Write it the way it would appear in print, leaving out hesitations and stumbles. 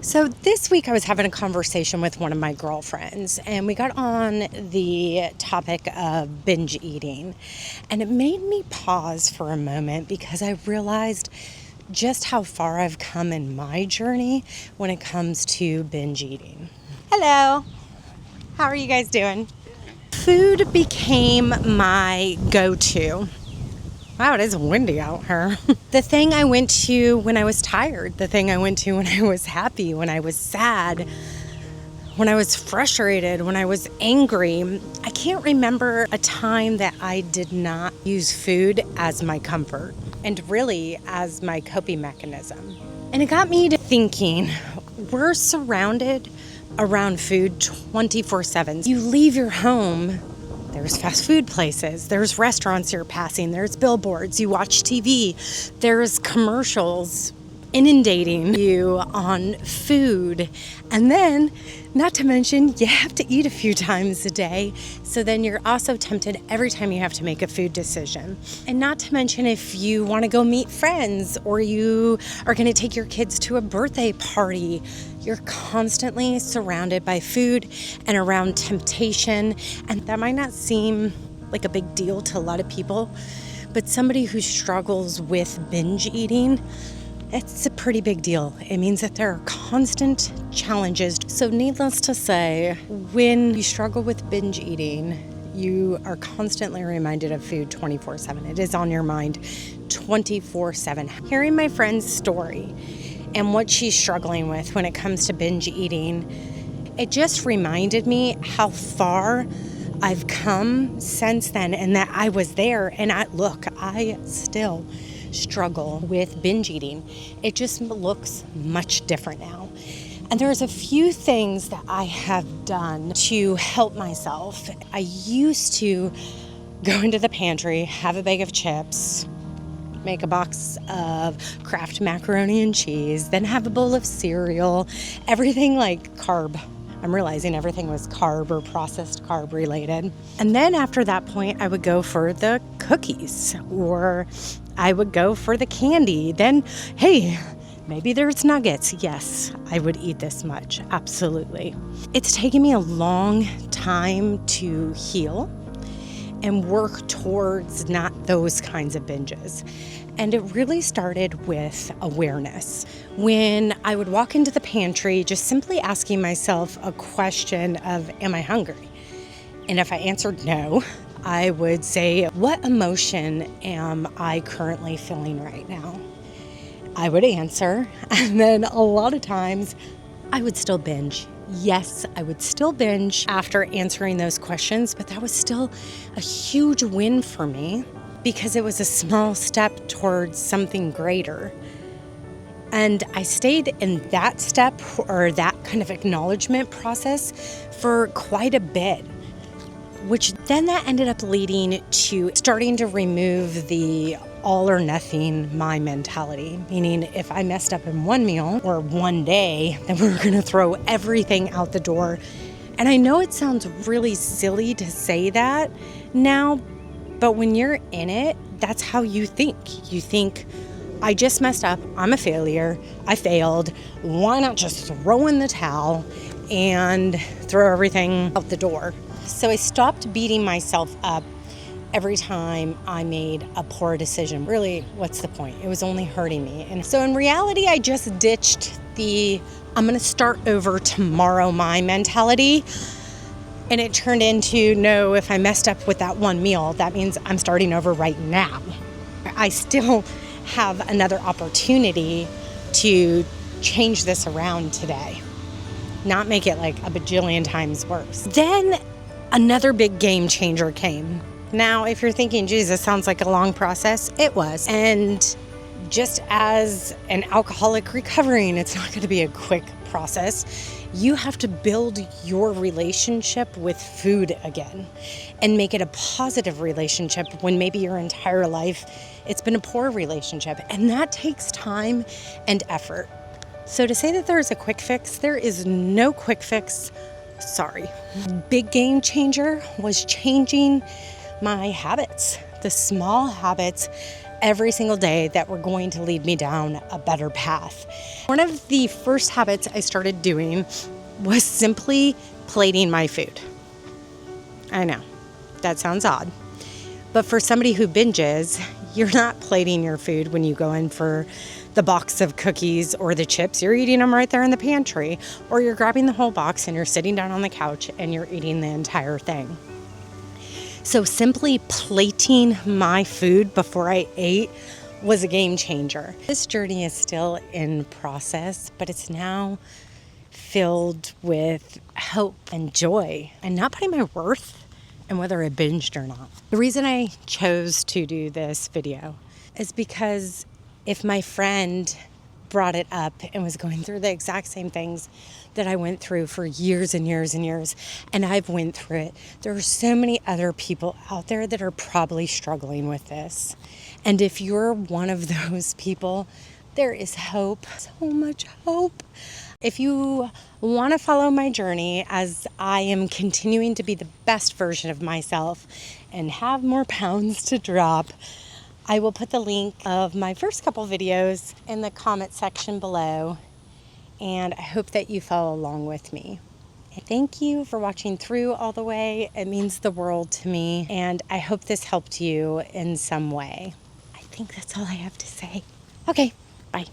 So this week I was having a conversation with one of my girlfriends, and we got on the topic of binge eating, and it made me pause for a moment because I realized just how far I've come in my journey when it comes to binge eating. Hello, how are you guys doing? Food became my go-to. Wow, it is windy out here. The thing I went to when I was tired, the thing I went to when I was happy, when I was sad, when I was frustrated, when I was angry. I can't remember a time that I did not use food as my comfort and really as my coping mechanism. And it got me to thinking, we're surrounded around food 24/7. You leave your home, there's fast food places, there's restaurants you're passing, there's billboards, you watch TV, there's commercials inundating you on food. And then, not to mention, you have to eat a few times a day. So then you're also tempted every time you have to make a food decision. And not to mention if you want to go meet friends or you are going to take your kids to a birthday party, you're constantly surrounded by food and around temptation. And that might not seem like a big deal to a lot of people, but somebody who struggles with binge eating, it's a pretty big deal. It means that there are constant challenges. So needless to say, when you struggle with binge eating, you are constantly reminded of food 24/7. It is on your mind 24/7. Hearing my friend's story and what she's struggling with when it comes to binge eating, it just reminded me how far I've come since then and that I was there. And I still struggle with binge eating. It just looks much different now. And there's a few things that I have done to help myself. I used to go into the pantry, have a bag of chips, make a box of Kraft macaroni and cheese, then have a bowl of cereal, everything like carb. I'm realizing everything was carb or processed carb related. And then after that point, I would go for the cookies or I would go for the candy. Then, hey, maybe there's nuggets. Yes, I would eat this much. Absolutely. It's taken me a long time to heal and work towards not those kinds of binges. And it really started with awareness. When I would walk into the pantry, just simply asking myself a question of, am I hungry? And if I answered no, I would say, what emotion am I currently feeling right now? I would answer, and then a lot of times I would still binge. Yes, I would still binge after answering those questions, but that was still a huge win for me because it was a small step towards something greater. And I stayed in that step or that kind of acknowledgement process for quite a bit, which then that ended up leading to starting to remove the all or nothing my mentality, meaning if I messed up in one meal or one day, then we were going to throw everything out the door. And I know it sounds really silly to say that now, but when you're in it, that's how you think. You think, I just messed up, I'm a failure, I failed, why not just throw in the towel and throw everything out the door? So I stopped beating myself up every time I made a poor decision. Really, what's the point? It was only hurting me. And so in reality, I just ditched the I'm going to start over tomorrow my mentality. And it turned into, no, if I messed up with that one meal, that means I'm starting over right now. I still have another opportunity to change this around today, not make it like a bajillion times worse. Then another big game changer came. Now, if you're thinking, geez, this sounds like a long process, it was. And just as an alcoholic recovering, it's not going to be a quick process. You have to build your relationship with food again and make it a positive relationship when maybe your entire life it's been a poor relationship. And that takes time and effort. So to say that there is a quick fix, there is no quick fix. Sorry. Big game changer was changing my habits, the small habits every single day that were going to lead me down a better path. One of the first habits I started doing was simply plating my food. I know, that sounds odd. But for somebody who binges, you're not plating your food when you go in for the box of cookies or the chips. You're eating them right there in the pantry, or you're grabbing the whole box and you're sitting down on the couch and you're eating the entire thing. So simply plating my food before I ate was a game changer. This journey is still in process, but it's now filled with hope and joy and not putting my worth in whether I binged or not. The reason I chose to do this video is because if my friend brought it up and was going through the exact same things that I went through for years and years and years, and I've went through it, there are so many other people out there that are probably struggling with this. And if you're one of those people, there is hope, so much hope. If you want to follow my journey as I am continuing to be the best version of myself and have more pounds to drop, I will put the link of my first couple videos in the comment section below, and I hope that you follow along with me. Thank you for watching through all the way. It means the world to me, and I hope this helped you in some way. I think that's all I have to say. Okay, bye.